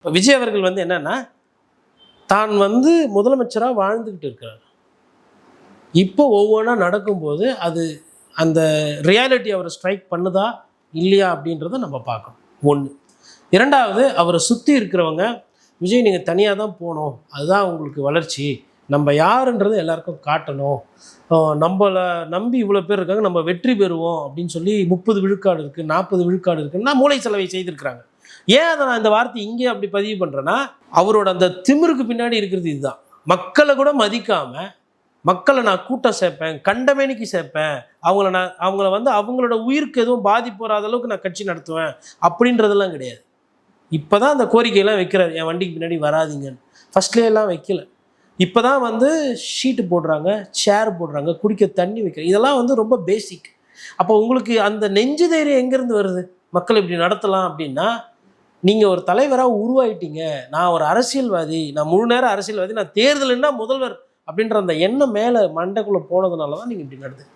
இப்போ விஜய் அவர்கள் வந்து என்னன்னா, தான் வந்து முதலமைச்சராக வாழ்ந்துக்கிட்டு இருக்கிறார். இப்போ ஒவ்வொன்றா நடக்கும்போது அது அந்த ரியாலிட்டி அவரை ஸ்ட்ரைக் பண்ணுதா இல்லையா அப்படின்றத நம்ம பார்க்கணும். ஒன்று. இரண்டாவது, அவரை சுற்றி இருக்கிறவங்க, விஜய் நீங்கள் தனியாக தான் போகணும், அதுதான் உங்களுக்கு வளர்ச்சி, நம்ம யாருன்றதை எல்லாருக்கும் காட்டணும், நம்மளை நம்பி இவ்வளோ பேர் இருக்காங்க, நம்ம வெற்றி பெறுவோம் அப்படின்னு சொல்லி 30 விழுக்காடு இருக்குது, 40 விழுக்காடு இருக்குன்னா மூளை செலவை செய்திருக்கிறாங்க. ஏன் அதை நான் இந்த வார்த்தை இங்கே அப்படி பதிவு பண்ணுறேன்னா, அவரோட அந்த திமிருக்கு பின்னாடி இருக்கிறது இதுதான். மக்களை கூட மதிக்காமல், மக்களை நான் கூட்டம் சேர்ப்பேன், கண்டமேனிக்கு சேர்ப்பேன், அவங்கள வந்து அவங்களோட உயிருக்கு எதுவும் பாதிப்பு வராத அளவுக்கு நான் கட்சி நடத்துவேன் அப்படின்றதெல்லாம் கிடையாது. இப்போ தான் அந்த கோரிக்கையெல்லாம் வைக்கிறார், என் வண்டிக்கு பின்னாடி வராதிங்கன்னு. ஃபஸ்ட்லேயெல்லாம் வைக்கல. இப்போ தான் வந்து ஷீட்டு போடுறாங்க, சேர் போடுறாங்க, குடிக்க தண்ணி வைக்கிறாங்க. இதெல்லாம் வந்து ரொம்ப பேசிக். அப்போ உங்களுக்கு அந்த நெஞ்சு தைரியம் எங்கேருந்து வருது? மக்கள் இப்படி நடத்தலாம் அப்படின்னா, நீங்கள் ஒரு தலைவராக உருவாயிட்டீங்க, நான் ஒரு அரசியல்வாதி, நான் முழு நேரம் அரசியல்வாதி, நான் தேர்தலுன்னா முதல்வர் அப்படின்ற அந்த எண்ணம் மேலே மண்டைக்குள்ளே போனதுனால தான் நீங்கள் இப்படி நடத்துங்க.